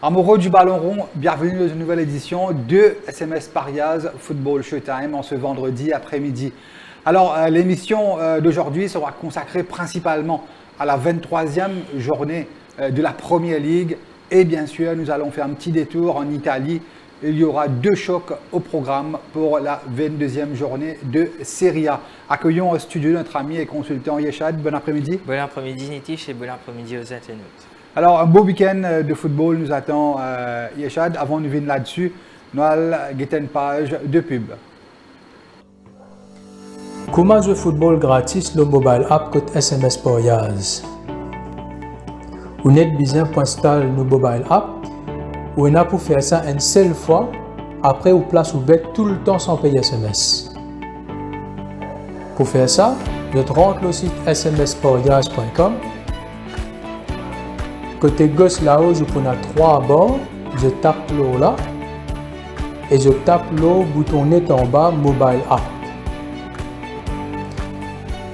Amoureux du ballon rond, bienvenue dans une nouvelle édition de SMS Parias Football Showtime en ce vendredi après-midi. Alors, l'émission d'aujourd'hui sera consacrée principalement à la 23e journée de la Premier League. Et bien sûr, nous allons faire un petit détour en Italie. Il y aura deux chocs au programme pour la 22e journée de Serie A. Accueillons au studio notre ami et consultant Yeshad. Bon après-midi. Bon après-midi Nitish et bon après-midi aux internautes. Alors, un beau week-end de football nous attend, Yeshad. Avant de venir là-dessus, nous allons une page de pub. Comment jouer football gratis le mobile app côté SMS Parias? Vous n'êtes besoin pour installer le mobile app ou on a pour faire ça une seule fois. Après, vous place ou bête tout le temps sans payer SMS. Pour faire ça, je rentre le site smsparias.com. Côté gauche là-haut, je prends 3 à bord, je tape l'eau là et je tape le bouton net en bas Mobile App.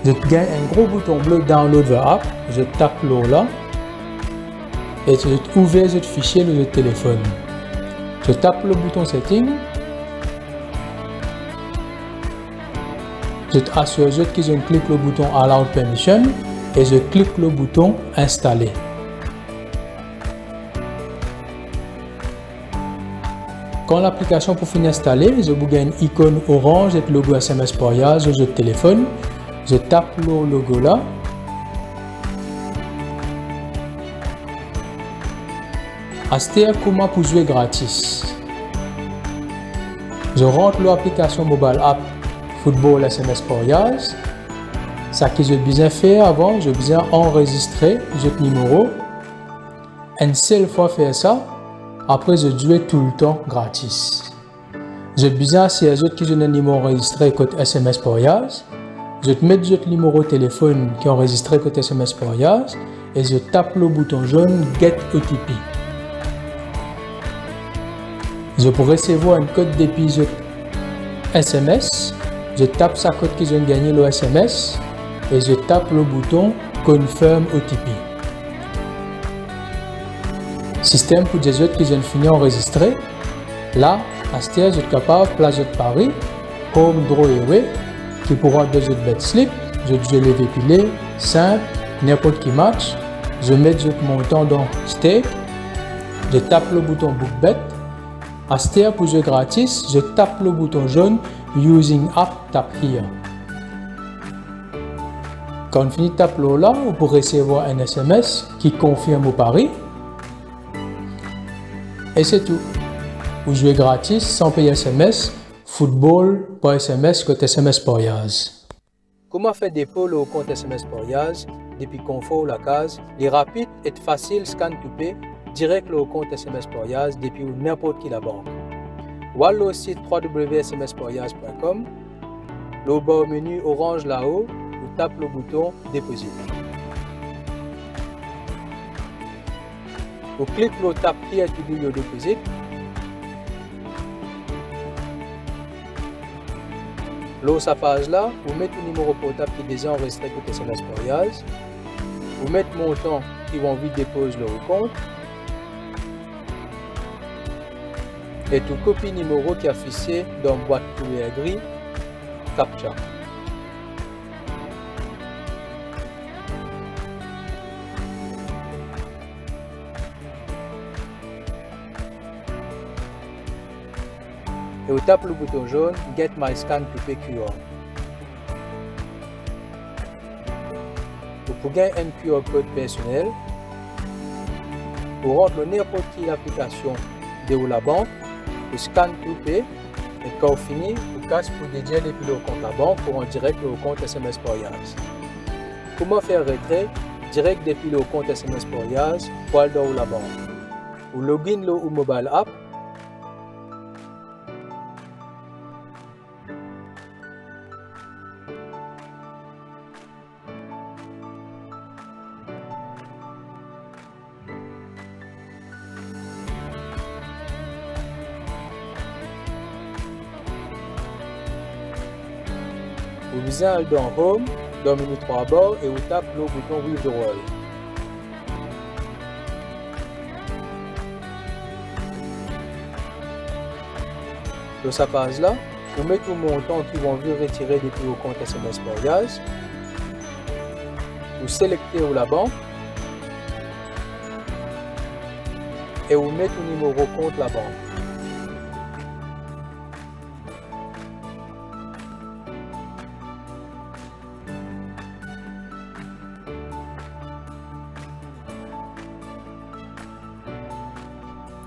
Je gagne un gros bouton bleu Download the App, je tape l'eau là et je ouvre ce fichier de téléphone. Je tape le bouton Setting. Je assure que je clique le bouton Allow Permission et je clique le bouton Installer. Quand l'application pour finir installée, je vous gagne une icône orange avec le logo SMS Parias, je téléphone, je tape le logo là. Acheter comment pour jouer gratis. Je rentre l'application mobile app Football SMS Parias. Ça que j'ai besoin faire avant, j'ai besoin enregistrer ce numéro. Une seule fois faire ça. Après, je joue tout le temps gratis. J'ai besoin si les autres qui ont un numéro enregistré côté SMS Parias. Je mets le numéro de téléphone qui est enregistré côté SMS Parias et je tape le bouton jaune Get OTP. Je peux recevoir un code d'épisode SMS. Je tape sa code qui ont gagné le SMS et je tape le bouton Confirm OTP. Système pour des autres qui ont fini enregistré. Là, à ce je suis capable de placer de Paris, Home Draw Away, qui pourra deux autres bet slip. Je les véhiculer, simple, n'importe qui match. Je mets le montant dans Stake. Je tape le bouton Book Bet. À ce pour jouer gratis, je tape le bouton jaune Using App Tap Here. Quand on finit de taper là, on peut recevoir un SMS qui confirme au pari. Et c'est tout. Vous jouez gratis sans payer SMS, football par SMS côté SMS Parias. Comment faire dépôt au compte SMS Parias depuis qu'on fait la case? Les rapides et facile scan to pay direct au compte SMS Parias depuis n'importe qui la banque. Ou alors au site www.smsparias.com. Le bas au menu orange là-haut, vous tapez le bouton Deposit. Vous cliquez le Tap Here to do your deposit. Là, sa page là, vous mettez le numéro portable qui est déjà enregistré côté SMS Parias. Vous mettez le montant qui va envie de déposer le compte. Et tout copie numéro qui est affiché dans la boîte courrier gris CAPTCHA. Et vous tapez le bouton jaune Get My Scan to Pay QR. Vous pouvez gagner un QR code personnel. Vous rentrez n'importe quelle application de la banque, vous scan to pay et quand vous finissez, vous cassez pour dédier depuis le compte à la banque pour en direct le compte SMS Parias. Comment faire retrait direct depuis le compte SMS Parias pour aller dans la banque? Vous login le mobile app. Vous visez dans Home, dans le menu 3 bords et vous tapez le bouton Withdrawal. Dans sa base-là, vous mettez le montant qui vont venir retirer depuis vos comptes SMS Porias. Vous sélectez la banque et vous mettez le numéro compte la banque.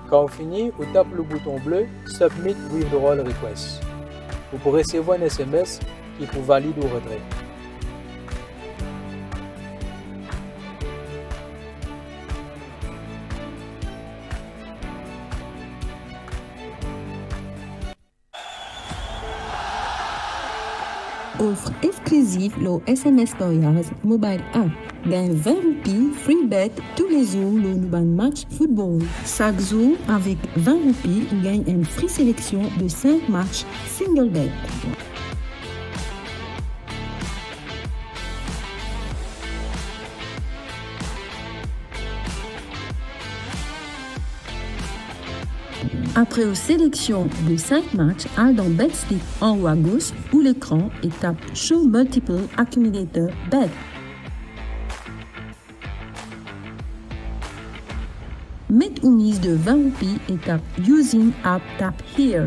Quand vous finissez, vous tapez le bouton bleu Submit Withdrawal Request. Vous pourrez recevoir un SMS qui vous valide ou retrait. Offre exclusive le SMS Porias Mobile App. Gagne 20 roupies free bet tous les jours le nouveau match football. Chaque jour, avec 20 roupies, on gagne une free sélection de 5 matchs single bet. Après une sélection de 5 matchs, allez dans BetSlip en haut à gauche ou l'écran et tape Show Multiple Accumulator Bet. Mettez une mise de 20 roupies et tape Using App Tap Here.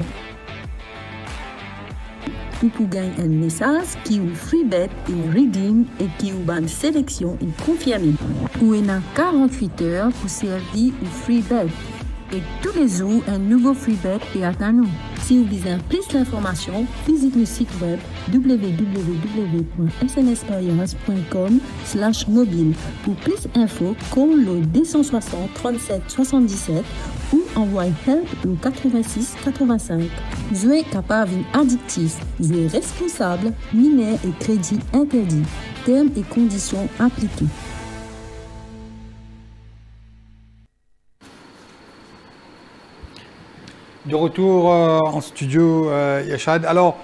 Vous pouvez gagner un message qui vous free bet et redeem et qui vous une sélection et confirmée. Vous avez 48 heures pour servir au free bet. Et tous les jours, un nouveau free bet est à nous. Si vous désirez plus d'informations, visitez le site web www.smsporias.com/mobile. Pour plus d'infos, call le 260 37 77 ou envoyez help le 86 85. Jouer capable addictif, jouer responsable, mineur et crédit interdit. Termes et conditions appliqués. De retour en studio, Yachad. Alors,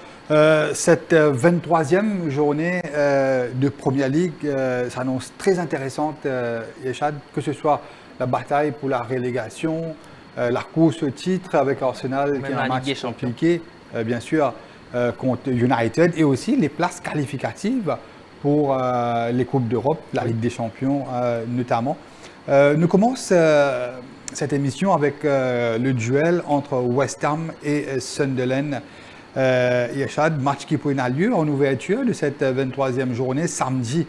cette 23e journée de Première Ligue s'annonce très intéressante, Yachad, que ce soit la bataille pour la relégation, la course au titre avec Arsenal qui est un match compliqué, bien sûr, contre United, et aussi les places qualificatives pour les Coupes d'Europe, la Ligue des Champions notamment. Nous commençons cette émission avec le duel entre West Ham et Sunderland. Yachad, match qui pourrait avoir lieu en ouverture de cette 23e journée, samedi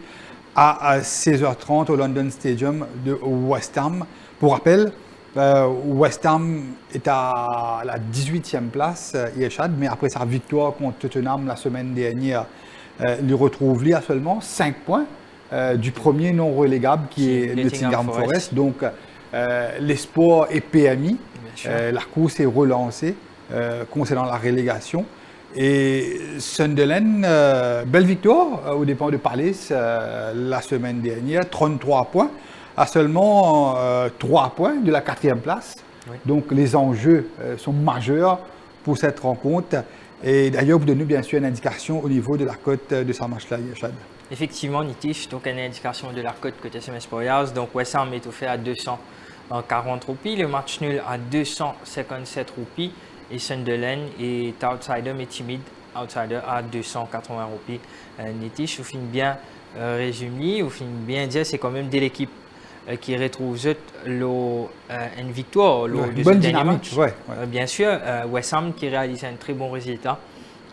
à 16h30 au London Stadium de West Ham. Pour rappel, West Ham est à la 18e place, Yachad, mais après sa victoire contre Tottenham la semaine dernière, il retrouve à seulement 5 points du premier non relégable qui est Nottingham Forest. Donc, l'espoir est PMI, la course est relancée concernant la relégation. Et Sunderland, belle victoire au départ de Palace la semaine dernière, 33 points, à seulement 3 points de la 4e place. Oui. Donc les enjeux sont majeurs pour cette rencontre. Et d'ailleurs, vous donnez bien sûr une indication au niveau de la cote de ce match-là, Yachad. Effectivement, Nitish, donc une indication de la cote côté SMS Porias. Donc West Ham est offert à 240 roupies, le match nul à 257 roupies et Sunderland est outsider mais timide, outsider à 280 roupies. Nitish, vous finissez bien résumé, vous finissez bien dire c'est quand même de l'équipe qui retrouve une victoire de ce dernier match. Bien sûr, West Ham qui réalise un très bon résultat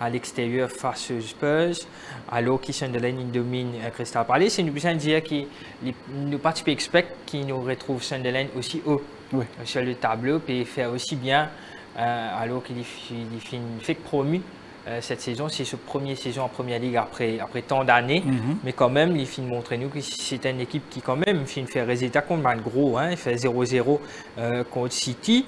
à l'extérieur face aux Spurs, alors que Sunderland domine Crystal Palace. C'est une besoin de dire que nous participants expectent qu'ils nous retrouvent Sunderland aussi haut sur le tableau et faire aussi bien alors qu'il fait promu cette saison. C'est sa première saison en Première Ligue après tant d'années, mais quand même, il finit montrer nous que c'est une équipe qui quand même fait résultat contre un gros, il fait 0-0 contre City,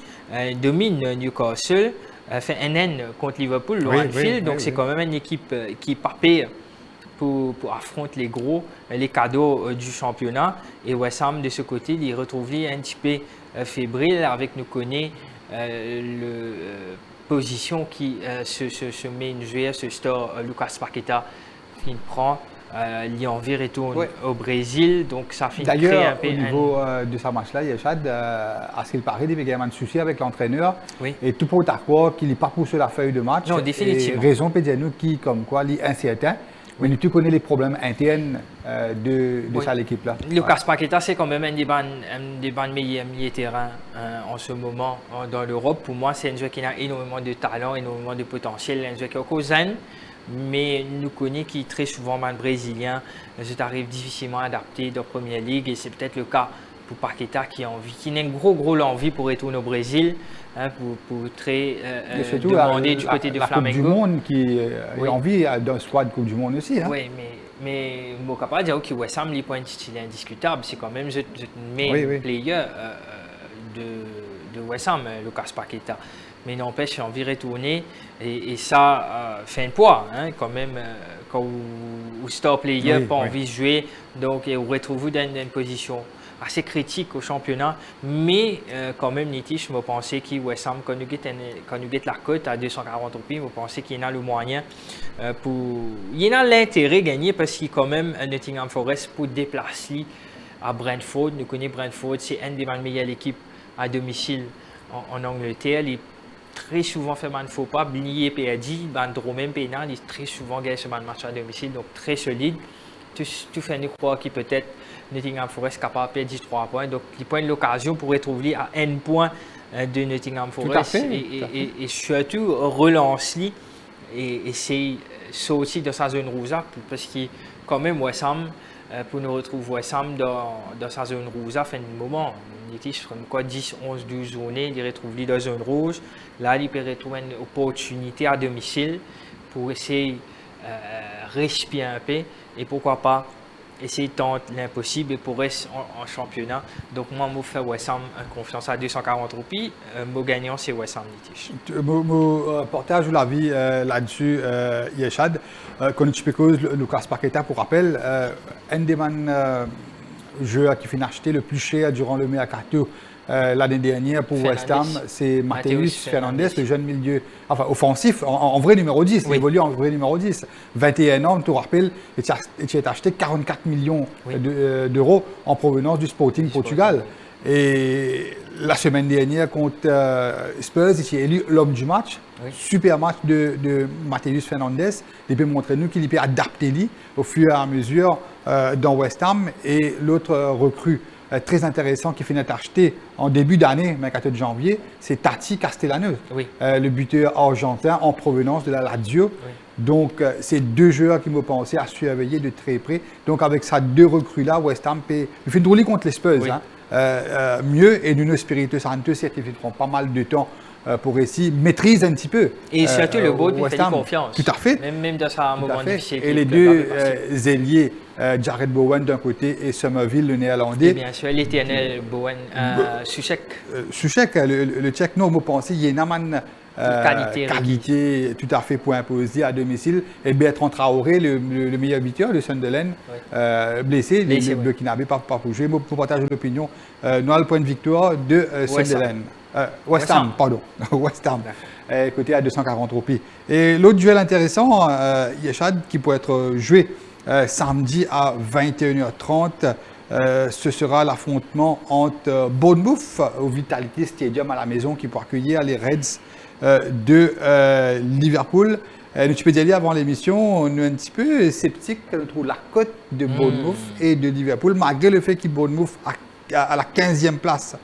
domine Newcastle. Fait un N contre Liverpool, donc c'est quand même une équipe qui est parfaite pour affronter les gros, les cadeaux du championnat. Et West Ham, de ce côté, il retrouve un petit peu fébrile avec nous connaît position qui se met une joueur, ce store Lucas Paqueta qui prend Lyon-Vire retourne au Brésil, donc ça fait d'ailleurs, au niveau de ce match-là, Yeshad, à ce qu'il paraît, il y avait un souci avec l'entraîneur. Oui. Et tout pour croire qu'il n'est pas poussé la feuille de match. Non, définitivement. Et raison peut dire nous qui, comme quoi, il est incertain. Mais tu connais les problèmes internes de ça, l'équipe-là. Lucas Paqueta, c'est quand même un des meilleurs milieux terrain en ce moment dans l'Europe. Pour moi, c'est un joueur qui a énormément de talent, énormément de potentiel, un joueur qui est au zen, mais nous connaissons qui très souvent man brésilien, ça arrive difficilement adapté dans la Première Ligue et c'est peut-être le cas pour Paqueta qui a envie, qui a une gros l'envie pour retourner au Brésil, pour très demander du côté de Flamengo. La Coupe du Monde qui a envie d'un squad Coupe du Monde aussi. Hein. Oui, mais je ne peux pas dire que West Ham, les points indiscutables, c'est quand même le meilleur player de West Ham, Lucas Paqueta. Mais n'empêche, j'ai envie de retourner et ça fait un poids quand même quand vous star player pas envie de jouer, donc vous retrouvez dans une position assez critique au championnat, mais quand même Nitish, je pensais que West Ham, quand nous guette la cote à 240 roupies, je pensais qu'il y a le moyen il y a l'intérêt gagner parce qu'il y a quand même un Nottingham Forest pour déplacer à Brentford. Nous connaissons Brentford, c'est une des meilleures équipes à domicile en Angleterre. Il très souvent fait un faux pas, blié perdu, bandro même pénal, il très souvent gagne ce match à domicile, donc très solide. Tout fait nous croire qu'il peut-être Nottingham Forest capable de perdre 3 points, donc il prend l'occasion pour retrouver à un point de Nottingham Forest et surtout relance-lui et essayer de sortir de sa zone rouge parce que quand même West Ham, pour nous retrouver West Ham dans sa zone rouge, fait un moment. Il y a 10, 11, 12 journées, il retrouve dans la zone rouge. Là, il peut retrouver une opportunité à domicile pour essayer de respirer un peu et pourquoi pas essayer de tenter l'impossible pour rester en championnat. Donc, moi, je fais West Ham confiance à 240 roupies. Mon gagnant, c'est West Ham Nitish. Mon portage ou l'avis là-dessus, Yeshad, quand tu peux causer Lucas Paqueta, pour rappel, un des joueur qui finit acheter le plus cher durant le mercato l'année dernière pour West Ham, c'est Matheus Fernandes, le jeune milieu offensif, en vrai numéro 10, il évolue en vrai numéro 10. 21 ans, tu rappelles, et tu as acheté 44 millions d'euros en provenance du Sporting Portugal. Et la semaine dernière contre Spurs, il est élu l'homme du match. Super match de Matheus Fernandes. Il peut montrer nous qu'il peut adapter au fur et à mesure dans West Ham. Et l'autre recrue très intéressant qui finit acheter en début d'année, mercato de janvier, c'est Tati Castellanos, le buteur argentin en provenance de la Lazio. Donc, c'est deux joueurs qui m'ont pensé à surveiller de très près. Donc, avec ces deux recrues-là, West Ham fait une drôle contre les Spurs. Mieux, et Nuno Espírito Santo certifieront pas mal de temps pour essayer maîtrise un petit peu. Et surtout le board lui fait confiance. Tout à fait. Même dans un moment difficile. Et les deux ailiers, Jared Bowen d'un côté et Somerville, le néerlandais. Et bien sûr, l'éternel Bowen, Souček. Souček, le tchèque, non, moi pensais, il y a une qualité tout à fait pour imposer à domicile. Et Bertrand Traoré, le meilleur buteur de Sunderland, blessé, le Burkinabé pas pour jouer. Pour partager l'opinion, nous avons le point de victoire de Sunderland. West Ham, pardon. West Ham, côté à 240 roupies. Et l'autre duel intéressant, Yeshad, qui peut être joué samedi à 21h30, ce sera l'affrontement entre Bournemouth au Vitality Stadium à la maison qui peut accueillir les Reds de Liverpool. Tu peux dire avant l'émission, on est un petit peu sceptique entre la cote de Bournemouth et de Liverpool, malgré le fait que Bournemouth à la 15e place.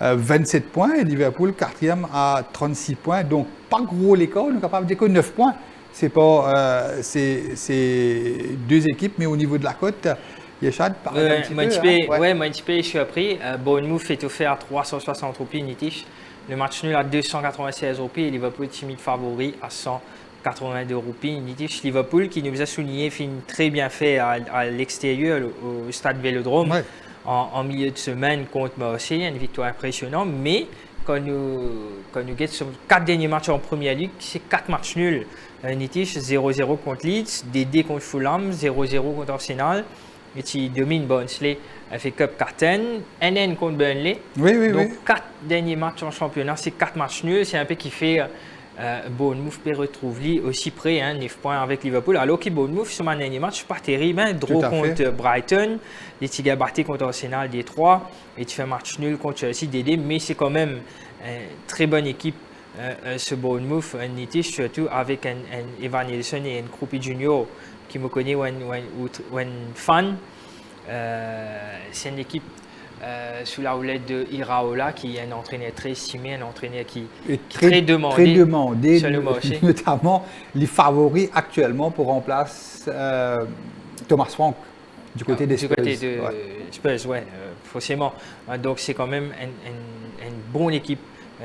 27 points et Liverpool 4e à 36 points. Donc, pas gros l'écart. On est capable de dire que 9 points. C'est pas c'est deux équipes, mais au niveau de la cote, Yeshad parle un petit peu. Moi, un petit peu, je suis appris. Bournemouth est offert à 360 roupies, Nitish. Le match nul à 296 roupies et Liverpool timide favori à 182 roupies. Nitish, Liverpool qui nous a souligné, très bien fait à l'extérieur, au stade Vélodrome. En milieu de semaine contre Marseille, une victoire impressionnante, mais quand nous gagnons sur 4 derniers matchs en Première Ligue, c'est 4 matchs nuls. Nitish, 0-0 contre Leeds, DD contre Fulham, 0-0 contre Arsenal, et tu domines Barnsley, FA Cup Carton, NN contre Burnley. Donc 4 derniers matchs en championnat, c'est 4 matchs nuls, c'est un peu qui fait Bournemouth peut retrouver aussi près, 9 points avec Liverpool. Alors que Bournemouth, sur mon dernier match, pas terrible. Draw contre Brighton, les Tigres battus contre Arsenal, des 3, et tu fais un match nul contre Chelsea, DD, mais c'est quand même une très bonne équipe. Ce Bournemouth, surtout avec un Evan Nielsen et un Kroupi Junior qui me connaît un fan. C'est une équipe sous la houlette de Iraola, qui est un entraîneur très estimé, un entraîneur qui est très demandé sur le marché. Notamment les favoris actuellement pour remplacer Thomas Frank du côté des Spurs. Du côté de Spurs, oui, forcément. Donc c'est quand même une bonne équipe.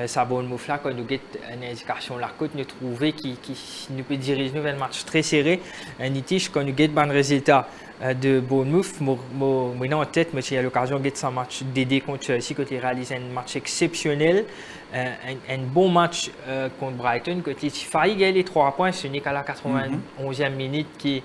Ça Bournemouth là, quand nous avons une indication la côte, nous trouvons qui nous peut diriger nous vers un match très serré. Un nitige quand nous avons un bon résultat de Bournemouth, maintenant en tête, j'ai eu l'occasion de faire un match DD contre Chelsea, quand il réalise un match exceptionnel, un bon match contre Brighton, quand il a failli gagner les 3 points, ce n'est qu'à la 91e minute qui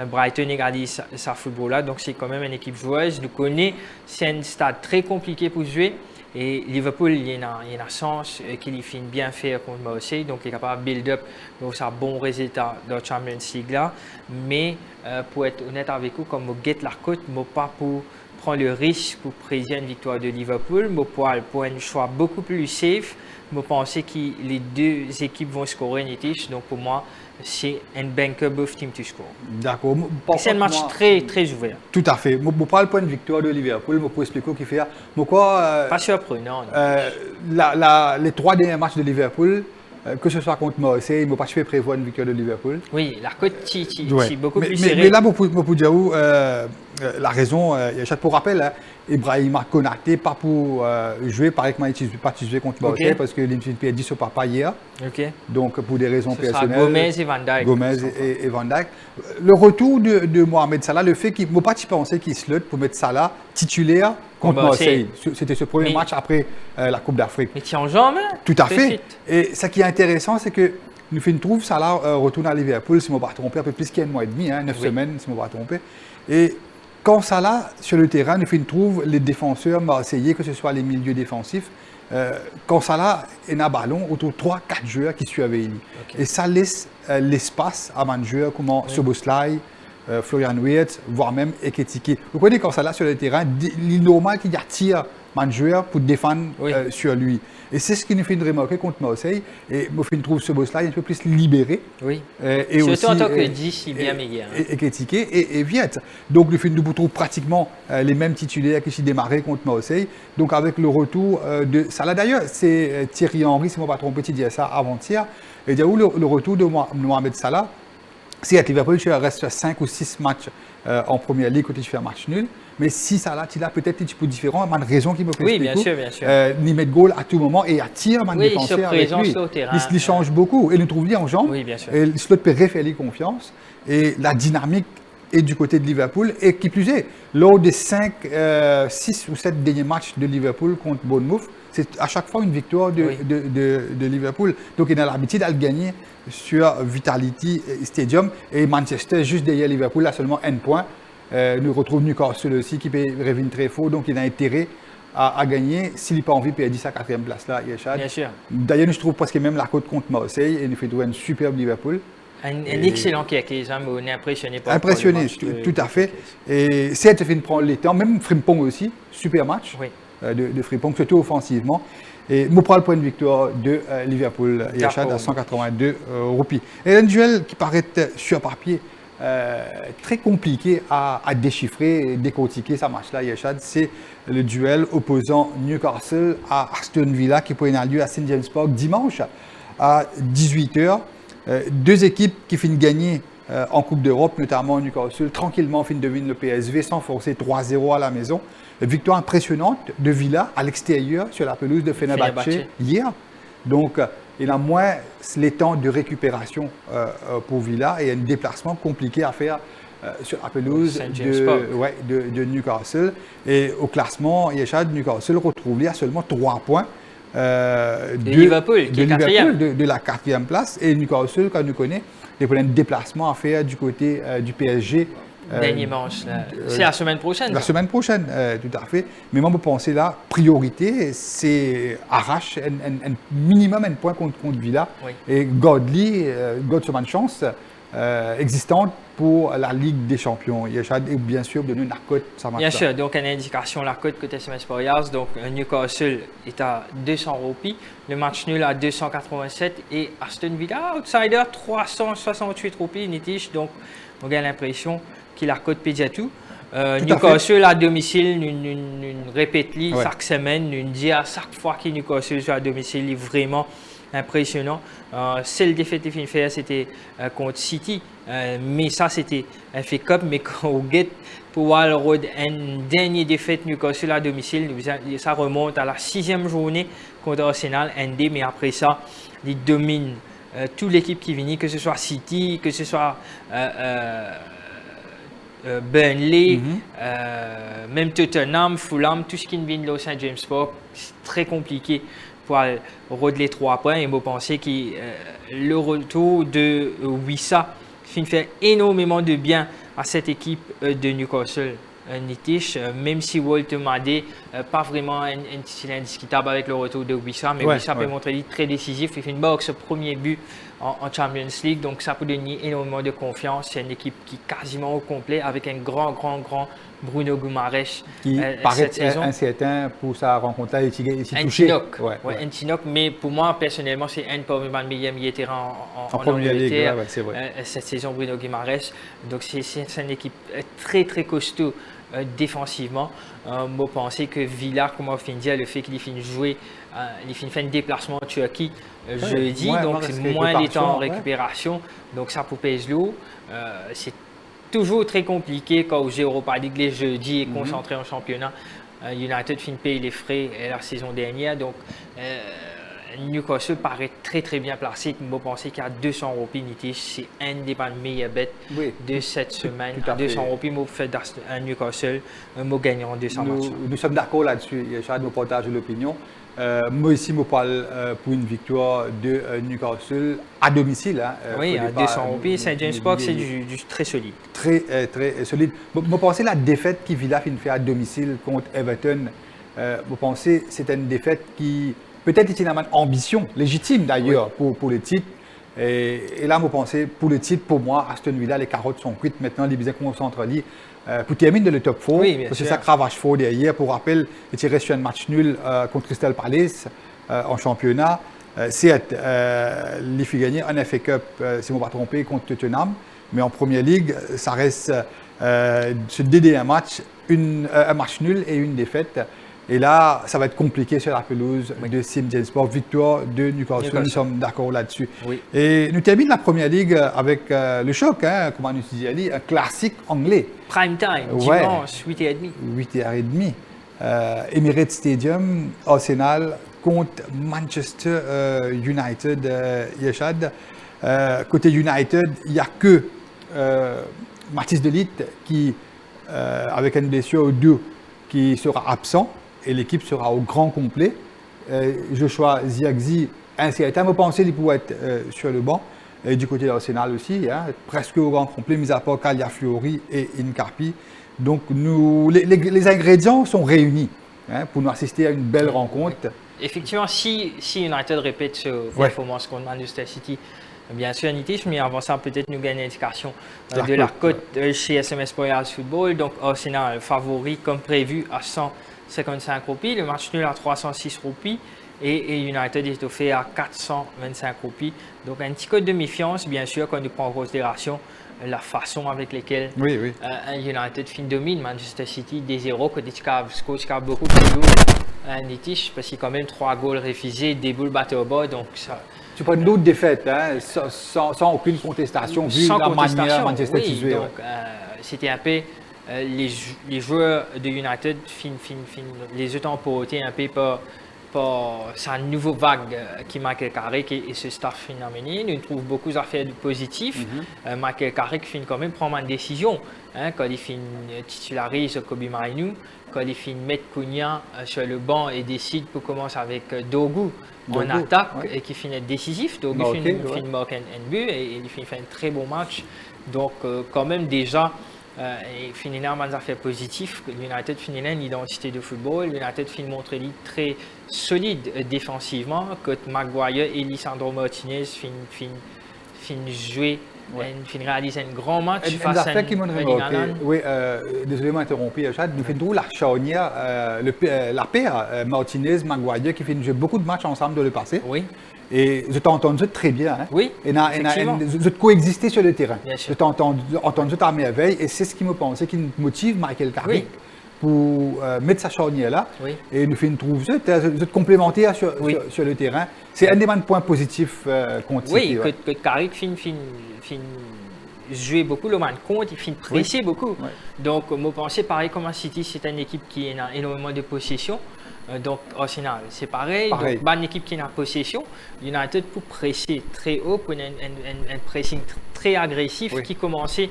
Brighton égalise sa football là, donc c'est quand même une équipe joueuse. Nous connaissons, c'est un stade très compliqué pour jouer. Et Liverpool, il y a une chance qu'il finit bien faire contre Marseille, donc il est capable de build-up pour un bon résultat dans la Champions League là. Mais pour être honnête avec vous, comme je guette la côte, je ne pas pour prendre le risque pour prédire une victoire de Liverpool, je pour un choix beaucoup plus safe. Je pense que les deux équipes vont scorer une étiche, donc pour moi, c'est un banker both team to score. D'accord. C'est un match très, très ouvert. Tout à fait. Je parle pas de victoire de Liverpool, je peux expliquer ce qu'il fait. Pas surprenant. Les 3 derniers matchs de Liverpool, que ce soit contre Marseille, je ne peux pas prévoir une victoire de Liverpool. Oui, la côte c'est beaucoup plus serré. Mais là, je peux dire où la raison, pour rappel, Ibrahima Konaté, pas pour jouer, pareil que il pas joué contre Marseille parce que l'Infinite PSG se part pas hier. Donc pour des raisons personnelles. Gomez et Van Dijk. Et Van Dijk. Le retour de Mohamed Salah, le fait qu'il ne faut pas penser qu'il se lutte pour mettre Salah titulaire contre Marseille. C'était ce premier match après la Coupe d'Afrique. Mais tu en jambes. Tout à fait. Et ce qui est intéressant, c'est que nous faisons trouve Salah retourne à Liverpool, si je ne me pas tromper, un peu plus qu'il y a un mois et demi, 9 semaines, si je ne me pas tromper. Et quand Salah, sur le terrain, nous faisons trouve les défenseurs marseillais, que ce soit les milieux défensifs, quand Salah est dans le ballon, autour de 3-4 joueurs qui suivent lui. Et ça laisse l'espace à un joueur comme Szoboszlai, Florian Wirtz, voire même Ekitike. Vous voyez quand Salah sur le terrain, il est normal qu'il attire un joueur pour défendre sur lui. Et c'est ce qui nous fait remarquer contre Marseille. Et moi, je trouve Szoboszlai un peu plus libéré. Oui. Et surtout aussi, en tant que 10, il est bien meilleur. Et Ekitike et Wirtz. Donc, nous trouve pratiquement les mêmes titulaires qui s'y démarraient contre Marseille. Donc, avec le retour de Salah, d'ailleurs, c'est Thierry Henry, si je ne me pas trompé, qui disait ça avant-hier. Et dire où le retour de Mohamed Salah, si à Liverpool, tu restes 5 ou 6 matchs en première ligue quand tu fais un match nul. Mais si Salah, tu l'as peut-être un petit peu différent, il y a une raison qui me fait expliquer. Oui, bien sûr. Il met de goal à tout moment et attire un défenseur avec lui. Il change beaucoup et il trouve bien en jambes. Oui, bien sûr. Et il peut refaire confiance. Et la dynamique est du côté de Liverpool. Et qui plus est, lors des 5, 6 ou 7 derniers matchs de Liverpool contre Bournemouth, c'est à chaque fois une victoire de Liverpool. Donc il a l'habitude de gagner sur Vitality Stadium et Manchester juste derrière Liverpool a seulement 1 point. Nous retrouvons Newcastle aussi qui peut revenir très fort, donc il a intérêt à gagner s'il n'a pas envie de perdre sa 4e place là, Yeshad. Bien sûr. D'ailleurs, je trouve presque même la côte contre Marseille et nous fait trouver un superbe Liverpool. Un excellent kick, on est impressionné par impressionné, tout à fait. Et certes, il prend le temps, même Frimpong aussi, super match de Frimpong, surtout offensivement. Et je prends le point de victoire de Liverpool, Yeshad, à 182 roupies. Et un duel qui paraît sur papier très compliqué à déchiffrer et décortiquer ce match-là, Yeshad, c'est le duel opposant Newcastle à Aston Villa qui pourrait avoir lieu à St. James Park dimanche à 18h. Deux équipes qui finissent gagner en Coupe d'Europe, notamment Newcastle, tranquillement finissent deviner le PSV sans forcer 3-0 à la maison. Victoire impressionnante de Villa à l'extérieur sur la pelouse de Fenerbahçe hier. Donc, il a moins les temps de récupération pour Villa et un déplacement compliqué à faire sur la pelouse de Newcastle. Et au classement, Yeshad, Newcastle retrouve à seulement 3 points de Liverpool, qui est de la 4e place. Et Newcastle, quand nous connaissons, il y a un déplacement à faire du côté du PSG Dernier manche, c'est la semaine prochaine. La semaine prochaine, tout à fait. Mais moi, je pense là, priorité, c'est arrache un minimum un point contre Villa. Oui. Et Godly, God sur une chance existante pour la Ligue des Champions. Il y a bien sûr de nous la cote, ça marche. Bien sûr, donc une indication, la cote côté SMS Warriors, donc Newcastle est à 200 roupies, le match nul à 287 et Aston Villa, outsider 368 roupies, Nitish, donc on a l'impression qu'il a cote Pédiatou. Newcastle à domicile, une répétée chaque semaine, une dit à chaque fois que Newcastle joue à domicile, est vraiment impressionnant. Celle défaite qu'il fait, c'était contre City, mais ça c'était un fait cup. Mais quand on get pour Wall Road, une dernière défaite Newcastle à domicile, ça remonte à la 6e journée contre Arsenal, ND, mais après ça, ils dominent toute l'équipe qui vient, que ce soit City, que ce soit Burnley, même Tottenham, Fulham, tout ce qui vient de St. James Park, c'est très compliqué pour rôder les 3 points. Et moi, penser que le retour de Wissa fait énormément de bien à cette équipe de Newcastle. Nitish, même si Walter Madé pas vraiment un style indiscutable avec le retour de Wissa, mais Wissa peut montrer très décisif. Il fait une boxe au premier but en Champions League, donc ça peut donner énormément de confiance. C'est une équipe qui est quasiment au complet avec un grand Bruno Guimaraes qui paraît incertain pour sa rencontre-là. Il s'est touché. Un Tinoc, mais pour moi, personnellement, c'est un parmi les meilleurs milieux terrain en première ligue, c'est vrai. Cette saison, Bruno Guimaraes. Donc, c'est une équipe très costaud défensivement. Moi, je pensais que Villa, comme on vient de dire, le fait qu'il finit jouer, il finit faire un déplacement en Turquie jeudi, donc c'est moins les temps en récupération. Donc, ça pour pèse lourd. C'est toujours très compliqué quand au Europa League les jeudis est concentré en championnat. United finit payer les frais la saison dernière. Donc, Newcastle paraît très bien placé. Je pense qu'il y a 200 roupies. C'est un des meilleures bêtes de cette semaine. 200 roupies, moi, fait un Newcastle, moi, gagnant 200 matchs. Nous sommes d'accord là-dessus. J'ai hâte de partager l'opinion. Moi ici, je parle pour une victoire de Newcastle à domicile. Oui, à 200 roupies. St. James Park, c'est du très solide. Très solide. Je pense que la défaite qui Villa fait à domicile contre Everton, je pense que c'est une défaite qui peut-être est une ambition légitime d'ailleurs pour le titre. Et là, je pense pour le titre, pour moi, Aston Villa, les carottes sont cuites. Maintenant, les bisons concentrent pour terminer le top 4. Parce que ça cravache fort derrière. Pour rappel, il tiré sur un match nul contre Crystal Palace en championnat. C'est les filles gagner un FA Cup, si je ne me pas trompé, contre Tottenham. Mais en première ligue, ça reste ce DD un match nul et une défaite. Et là, ça va être compliqué sur la pelouse de St. James Park. Victoire de Newcastle, nous sommes d'accord là-dessus. Et nous terminons la première ligue avec le choc, comme on nous dit, un classique anglais. Prime time, dimanche, 8h30. 8h30. Emirates Stadium, Arsenal contre Manchester United. Yeshad. Côté United, il n'y a que Mathis de Ligt qui, avec une blessure au dos, qui sera absent. Et l'équipe sera au grand complet. Joshua Zirkzee, incertain, je pensais qu'il pouvait être sur le banc. Et du côté de l'Arsenal aussi, presque au grand complet, mis à part Cagliari et Incarpi. Donc les ingrédients sont réunis pour nous assister à une belle rencontre. Effectivement, si United répète ce performance contre Manchester City, bien sûr, Nitish, mais avant ça, peut-être nous gagner une indication de la cote chez SMS Royals Football. Donc, Arsenal favori comme prévu à 155 roupies, le match nul à 306 roupies et United est offert à 425 roupies. Donc un petit code de méfiance, bien sûr, quand on prend en considération la façon avec laquelle United fin domine Manchester City des 0, que des scores beaucoup plus lourd. Nitish, parce qu'il y a quand même 3 goals refusés, des boules battus au bas, donc ça... C'est pas une autre défaite, sans aucune contestation, vu la manière Manchester City jouait. Donc c'était un peu... les joueurs de United les ont emportés un peu par sa nouvelle vague qui Michael Carrick et ce staff phénoménal. Nous trouvons beaucoup d'affaires positifs. Michael Carrick finit quand même prendre une décision. Quand il finit titularise Kobe Mainu, quand il finit mettre Cunha sur le banc et décide pour commencer avec Dogu en attaque et qui finit décisif. Dogu finit marquer un but et il finit faire un très bon match. Donc quand même déjà et finit dans un affaire positif. L'United finit une identité de football. L'United finit montrer très solide défensivement. Que Maguire et Lisandro Martinez finissent jouer. Fin réaliser un grand match face à Erling. Oui, désolé de m'interrompre, Yachad. Nous faisons la charnière, la paire Martinez-Maguire qui finit jouer beaucoup de matchs ensemble dans le passé. Oui. Et je t'ai entendu très bien. Hein? Oui. Et je te coexister sur le terrain. Je t'ai entendu à merveille et c'est ce qui me pensait, qui motive Michael Carrick pour mettre sa charnière là. Oui. Et nous faisons trouver de complémentaire sur le terrain. C'est un des points positifs contre City. Oui, que Carrick fin jouer beaucoup le match contre, il finit presser beaucoup. Oui. Donc, moi, je pense pareil comme City, c'est une équipe qui a énormément de possession. Donc, Arsenal, c'est pareil. Donc, une équipe qui a possession, United pour presser très haut, pour un pressing très agressif qui commençait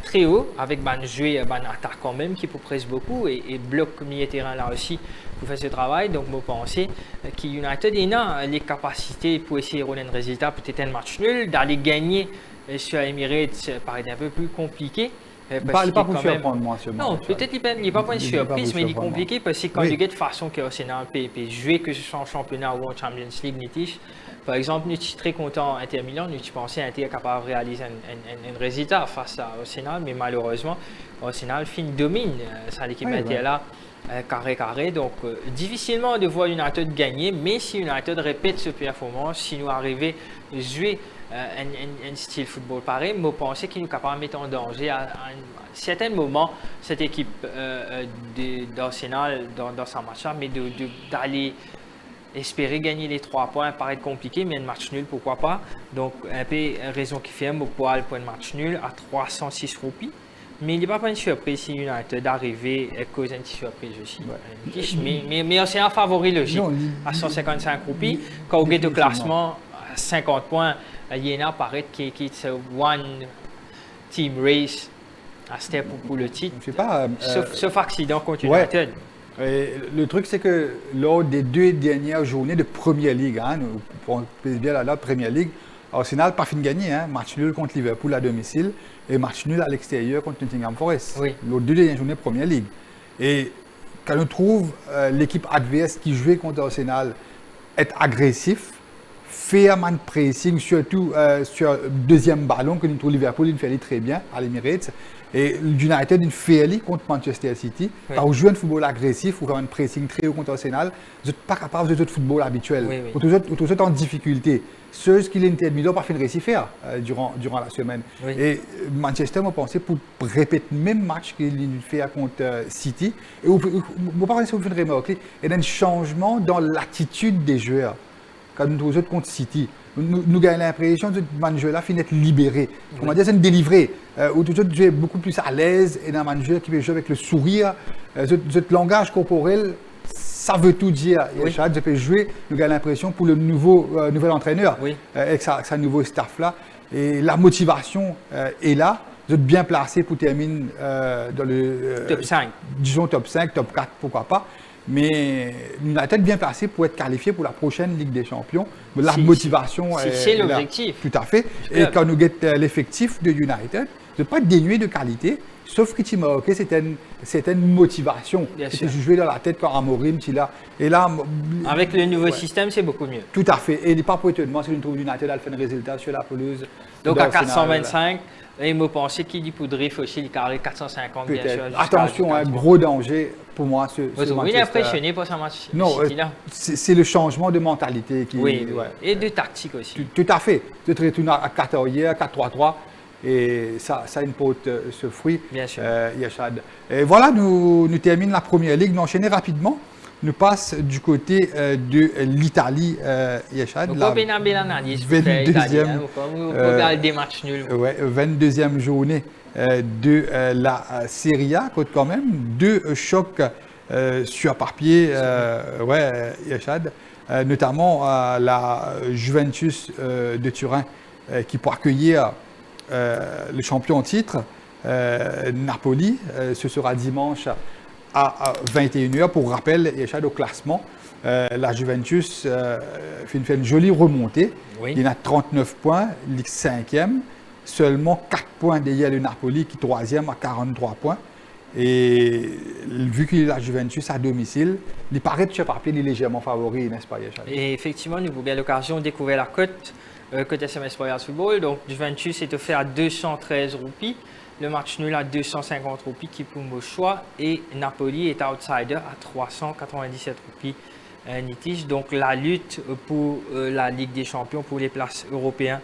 très haut avec un joueur, un attaquant même qui peut presser beaucoup et bloque milieu terrain là aussi pour faire ce travail. Donc, moi, je pense que United a les capacités pour essayer de donner un résultat, peut-être un match nul, d'aller gagner sur Emirates paraît un peu plus compliqué. Il n'est pas pour surprendre, moi, ce non, peut-être qu'il n'est pas pour une surprise, mais il est compliqué parce que quand il y a de façon que Arsenal peut jouer, que ce soit en championnat ou en Champions League, par exemple, nous sommes très contents Inter Milan, nous pensons Inter capable de réaliser un résultat face à Arsenal, mais malheureusement, Arsenal domine sa l'équipe Inter là, carré. Donc, difficilement de voir United gagner, mais si United répète cette performance, si nous arrivons à jouer un style football pareil, je pense qu'il est capable de mettre en danger à un certain moment cette équipe d'Arsenal dans ce match-là, mais d'aller espérer gagner les 3 points paraît compliqué, mais un match nul, pourquoi pas. Donc, un peu raison qui fait un pour aller pour un match nul à 306 roupies. Mais il n'est pas une surprise si United d'arriver à cause d'une surprise aussi. Ouais. Mais c'est un favori logique à 155 roupies. Quand on est au classement, à 50 points, Yéna paraît qu'il est one team race à step pour le titre. Je sais pas. Sauf accident contre United. Et le truc, c'est que lors des 2 dernières journées de Première Ligue, on pèse bien la Première Ligue, Arsenal pas fin de gagner, match nul contre Liverpool à domicile et match nul à l'extérieur contre Nottingham Forest. Oui. Les 2 dernières journées de Première Ligue. Et quand on trouve l'équipe adverse qui jouait contre Arsenal être agressif, faire un pressing, surtout sur le deuxième ballon que nous trouvons Liverpool, il fait très bien à l'Emirates. Et United, il fait contre Manchester City. Oui. Quand vous jouez un football agressif ou faire un pressing très haut contre Arsenal, vous n'êtes pas capable de jouer football habituel. Oui. Vous êtes en difficulté. Ceux qui l'Inter Milan pas fait de récit faire durant la semaine. Oui. Et Manchester m'a pensé pour répéter le même match qu'il fait contre City. Et vous pas penser que vous faites remarquer, il y a un changement dans l'attitude des joueurs. Quand nous jouons contre City, nous avons l'impression que ce jeu-là finit d'être libéré. On va dire c'est une délivrée. Où tu es beaucoup plus à l'aise et dans un jeu qui peut jouer avec le sourire. Ce langage corporel, ça veut tout dire. Oui. Je peux jouer, nous avons l'impression pour le nouvel entraîneur, avec sa nouveau staff-là. Et la motivation est là. Vous êtes bien placé pour terminer dans le top 5. Disons top 5, top 4, pourquoi pas. Mais United bien placé pour être qualifié pour la prochaine Ligue des Champions. La motivation c'est l'objectif. Tout à fait. Et quand nous avons l'effectif de United, vous n'êtes pas dénué de qualité, sauf que tu m'as OK, c'était une motivation. C'était joué dans la tête quand Amorim, tu l'as. Et là, avec le nouveau système, c'est beaucoup mieux. Tout à fait. Et il n'est pas pour étonnement si nous trouvons United a fait un résultat sur la pelouse. Donc à 425. Et il m'a pensé qu'il dit pour Drift aussi, il carré 450 bien sûr. Attention, un gros danger pour moi. Il est impressionné par sa match. Non, c'est le changement de mentalité. Oui. Et de tactique aussi. Tout à fait. Tu te retournes à 4 hier, 4-3-3. Et ça une porte ce fruit. Bien sûr. Yachad. Et voilà, nous terminons la Première Ligue. Nous enchaînons rapidement. Nous passons du côté de l'Italie, Yachad. Donc, on a bien analyse. 22e. On peut des matchs nuls. 22e journée de la Serie A. Quand même 2 chocs sur papier, Yachad. Notamment la Juventus de Turin qui peut accueillir le champion en titre, Napoli. Ce sera dimanche à 21h. Pour rappel, Yachad, au classement, la Juventus fait une jolie remontée. Oui. Il a 39 points, Ligue 5e. seulement 4 points derrière le Napoli qui est troisième à 43 points. Et vu qu'il est la Juventus à domicile, il paraît sur papier il est légèrement favori, n'est-ce pas, Yachad? Et effectivement, nous avons bien l'occasion de découvrir la cote côté SMS Royal Football. Donc, Juventus est offert à 213 roupies. Le match nul à 250 roupies qui est pour mon choix. Et Napoli est outsider à 397 roupies Nitish. Donc, la lutte pour la Ligue des Champions, pour les places européennes,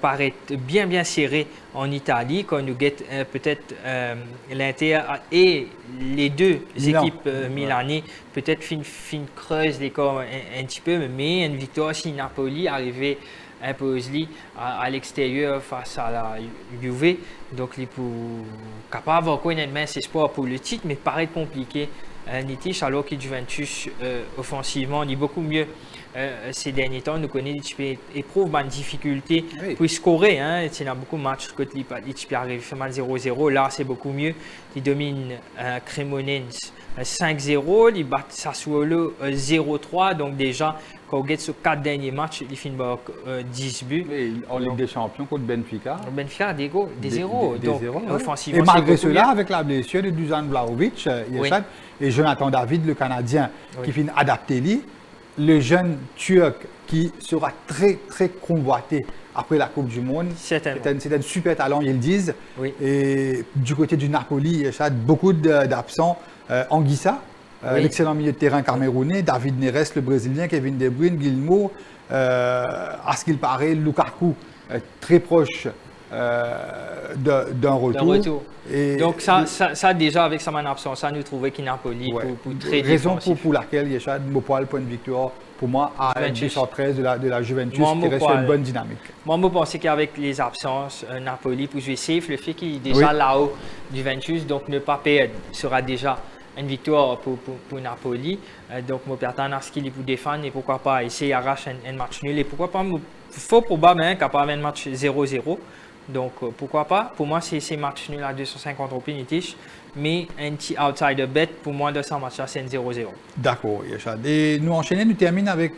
paraît bien serrée en Italie. Quand nous guette peut-être l'Inter et les deux équipes milanaises, peut-être fin creuse les corps un petit peu, mais une victoire si Napoli arrivait imposer à l'extérieur face à la Juve. Donc, il est capable d'avoir un immense espoir pour le titre, mais paraît compliqué. Nitish, alors que Juventus, offensivement, il est beaucoup mieux ces derniers temps. Nous connaissons qu'il éprouve une difficulté pour scorer. Hein. Il y a beaucoup de matchs que il arrive à 0-0. Là, c'est beaucoup mieux. Il domine Cremonense 5-0. Il bat Sassuolo 0-3. Donc, déjà, quand on regarde sur 4 derniers matchs, il finit par 10 buts. Et en Ligue des Champions contre Benfica. Benfica a des 0. Donc, offensivement, et malgré cela, avec la blessure de Dusan Vlahovic, et Jonathan David, le Canadien, qui finit adapté lui, le jeune Turc qui sera très convoité après la Coupe du Monde. C'est un super talent, ils le disent. Oui. Et du côté du Napoli, il y a beaucoup d'absents. Anguissa, l'excellent milieu de terrain camerounais, David Neres, le Brésilien, Kevin De Bruyne, Gilmour, à ce qu'il paraît, Lukaku, très proche d'un retour. Et donc ça déjà avec sa absence, ça nous trouvait qu'il Napoli pour très raison pour laquelle Yachad Mopal point de victoire pour moi à 213 de la Juventus qui reste sur une bonne dynamique. Moi je pense qu'avec les absences Napoli pour jouer safe, le fait qu'il est déjà là-haut Juventus, donc ne pas perdre sera déjà une victoire pour Napoli. Donc je m'attends à ce qu'il est pour défendre et pourquoi pas essayer d'arracher un match nul et pourquoi pas fort probablement capable un match 0-0. Donc, pourquoi pas? Pour moi, c'est match nul à 250 roupies Nitish, mais un petit outsider bet, pour moi, de ce match-là, c'est un 0-0. D'accord, Yachad. Et nous enchaînons, nous terminons avec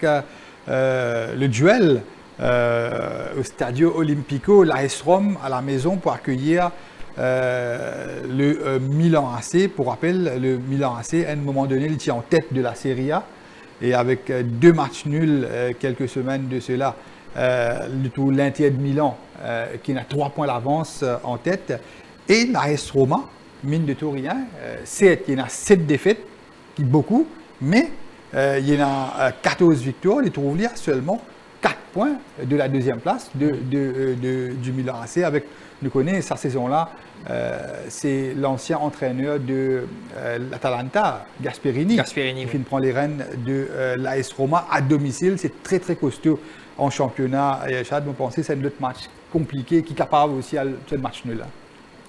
le duel au Stadio Olimpico, l'AS Rome à la maison pour accueillir le Milan AC. Pour rappel, le Milan AC, à un moment donné, il était en tête de la Serie A et avec 2 matchs nuls quelques semaines de cela. L'Inter de Milan qui a 3 points d'avance en tête et l'AS Roma, mine de tout rien, il y a 7 défaites, qui est beaucoup, mais il y a 14 victoires, il trouve là seulement 4 points de la deuxième place du Milan AC. Avec, nous connaissons sa saison-là, c'est l'ancien entraîneur de l'Atalanta, Gasperini, qui prend les rênes de l'AS Roma à domicile. C'est très costaud en championnat. Et Chad, vous pensez que c'est un autre match compliqué qui est capable aussi à ce match nul-là?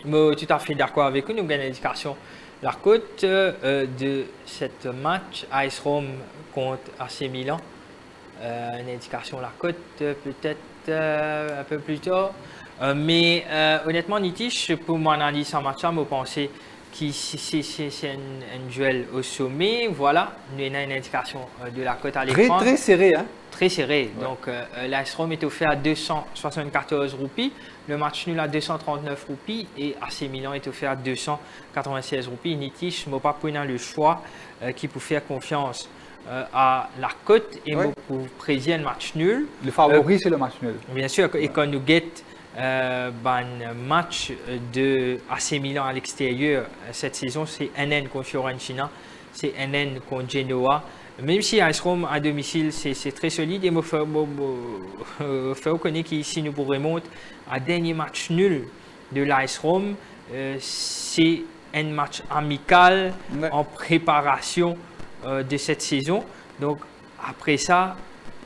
Moi, tout à fait d'accord avec vous. Nous avons l'indication. La cote de ce match AS Rome contre AC Milan, une indication la cote peut-être un peu plus tard. Mais honnêtement, Nitish, pour mon analyse en match, je pense que c'est un duel au sommet. Voilà, nous avons une indication de la cote à l'écran. Très serré, hein? Très serré. Ouais. Donc, l'AS Rome est offert à 274 roupies, le match nul à 239 roupies et AC Milan est offert à 296 roupies. Nitish, je ne pas prendre le choix qui peut faire confiance à la cote et pour prédire un match nul. Le favori, c'est le match nul. Bien sûr, et quand nous guette un match de AC Milan à l'extérieur cette saison, c'est NN contre Fiorentina, c'est NN contre Genoa. Même si AS Rome à domicile, c'est très solide. Et il faut reconnaître qu'ici, nous pourrons remonter à dernier match nul de l'AS Rome. C'est un match amical en préparation de cette saison. Donc, après ça,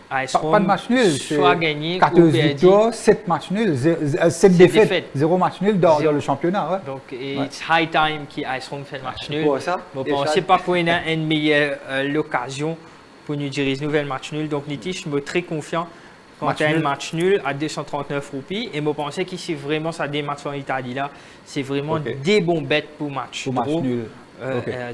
AS Rome pas de match nul, soit gagné 14 victoires, 7 matchs nuls, 7 défaites, 0 match nul dans le championnat. Ouais. Donc, it's high time qu'AS Rome fait le match nul. Bon, c'est pas pour une meilleure l'occasion pour nous diriger un nouvel match nul. Donc, Nitish, je suis très confiant quand tu as un match nul à 239 roupies. Et je pense qu'ici, vraiment, ça démarche en Italie. Là, c'est vraiment des bons bêtes pour match nul.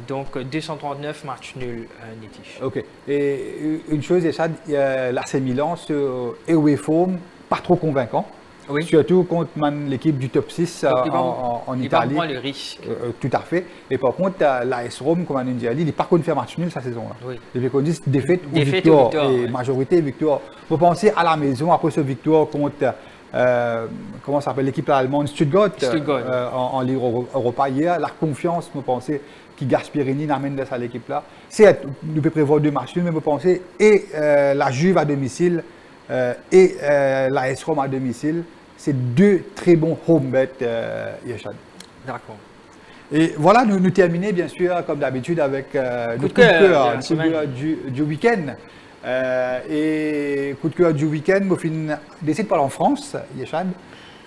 Donc 239 matchs nuls, Nitish. Ok. Et une chose, l'AC Milan, ce away form, pas trop convaincant. Oui. Surtout contre l'équipe du top 6 Donc, en il va Italie. prendre le risque. Tout à fait. Et par contre, l'AS Rome, comme on dit, il n'est pas contre faire match nul cette saison-là. Oui. Il veut qu'on dise défaite ou Défaite victoire. ou victoire, Et ouais. majorité victoire. Vous pensez à la maison, après ce victoire contre, comment ça s'appelle, l'équipe allemande Stuttgart, en Ligue Europa hier, la confiance, vous pensez, qui Gasperini n'amène de ça à l'équipe-là. C'est, nous pouvons prévoir 2 matchs nuls, mais vous pensez, et la Juve à domicile, et l'AS Rome à domicile, c'est 2 très bons home bets, Yeshad. D'accord. Et voilà, nous terminons bien sûr, comme d'habitude, avec le coup de cœur du week-end. Et coup de cœur du week-end, je décide de parler en France, Yeshad,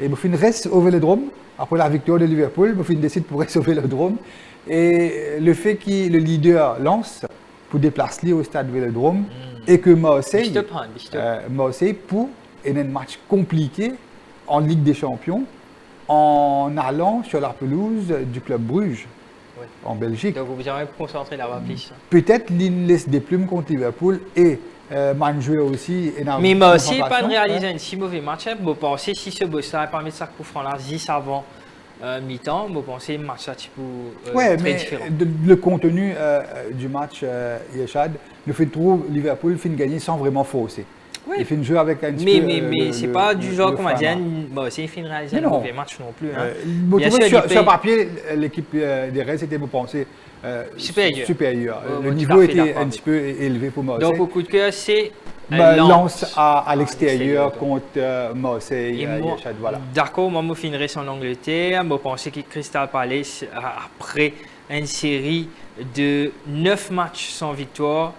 et je reste au Vélodrome. Après la victoire de Liverpool, je décide pour rester au Vélodrome. Et le fait que le leader lance pour déplacer au stade Vélodrome et que Marseille pour un match compliqué en Ligue des Champions en allant sur la pelouse du club Bruges en Belgique. Donc vous avez concentré là-bas plus. Peut-être l'île laisse des plumes contre Liverpool et Manjoué aussi. Mais Marseille pas de réaliser un si mauvais match. Vous pensez si ce boss-là pas mettre ça coup franc là 10 avant mi-temps, vous pensez le match très différent. Le contenu du match Yeshad, le fait de trouver Liverpool fin gagner sans vraiment fausser. Oui. Il fait jouer avec un petit peu. Mais c'est pas du genre comme on dit, c'est fin réaliser un mauvais match non plus. Sur papier, l'équipe des Reds était vous pensez supérieure. Le niveau était un petit peu élevé pour Marseille. Donc au coup de cœur, c'est Lens à l'extérieur contre Marseille. Voilà. D'accord, moi je finirai en Angleterre. Je pense que Crystal Palace, après une série de 9 matchs sans victoire,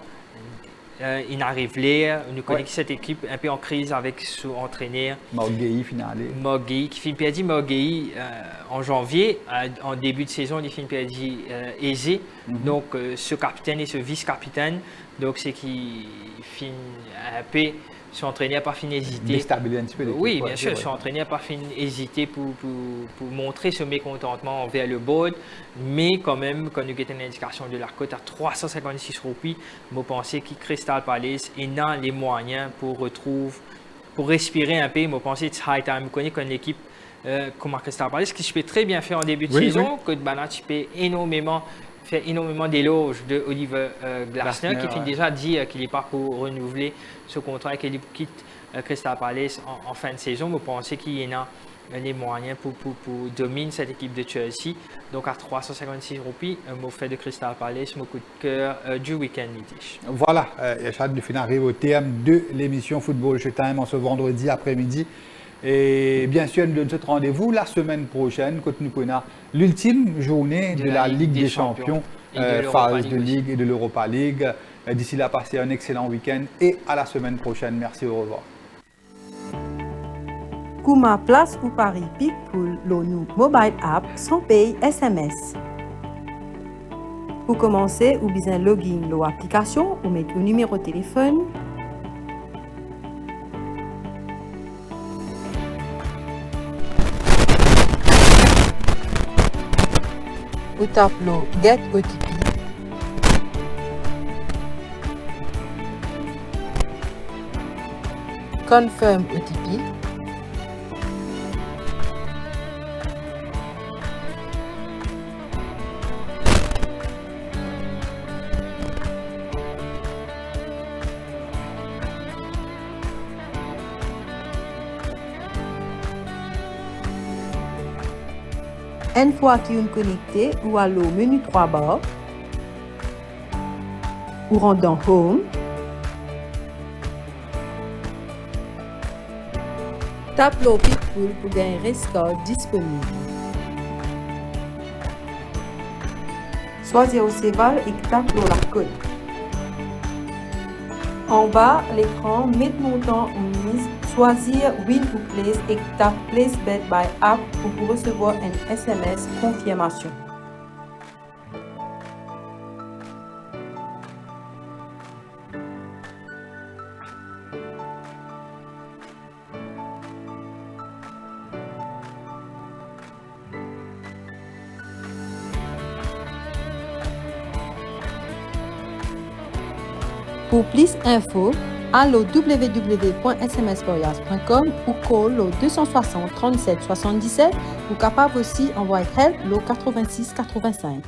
il arrive là. Nous connaissons cette équipe un peu en crise avec son entraîneur. Morgueil finale. Morgueil, qui finit perdu Morgueil en janvier. En début de saison, il finit perdu aisé. Donc ce capitaine et ce vice-capitaine, donc c'est qui finit un peu s'entraîner à pas fin hésiter. Déstabiliser un petit peu l'équipe. Oui, bien sûr, s'entraîner à pas fin hésiter pour montrer ce mécontentement envers le board. Mais quand même, quand nous avons une indication de la cote à 356 roupies, je pense que Crystal Palace a les moyens pour respirer un peu. Je pense que c'est high time. Je connais une équipe comme Crystal Palace qui se peut très bien faire en début de saison, que Banach peut fait énormément d'éloges de Oliver Glasner, qui finit déjà de dire qu'il n'est pas pour renouveler ce contrat et qu'il quitte Crystal Palace en fin de saison. Vous pensez qu'il y a les moyens pour dominer cette équipe de Chelsea. Donc à 356 roupies, un mot fait de Crystal Palace, mon coup de cœur du week-end Nitish. Voilà, Yeshad, le final arrive au terme de l'émission Football Showtime en ce vendredi après-midi. Et bien sûr, nous donnons ce rendez-vous la semaine prochaine, quand nous connaissons l'ultime journée de la Ligue des Champions, phase de Ligue et de l'Europa League. D'ici là, passez un excellent week-end et à la semaine prochaine. Merci, au revoir. Kuma place ou Paris Pic pour l'ONU mobile app sans paye SMS. Pour commencer, ou bien login l'application ou mettre le numéro de téléphone. Ou tape le Get OTP. Confirm OTP. Une fois que vous êtes connecté, ou allez au menu 3 barres, ou rentrez dans Home, tape le Pitbull pour gagner un score disponible. Choisissez au Céval et tape la code. En bas, l'écran, mettez montant en mise, choisir Win ou Place et tape Place Bet by App pour recevoir un SMS confirmation. Pour plus d'infos, Allo www.smsporyas.com ou call au 260 37 77 ou capable aussi envoyer help au 86 85.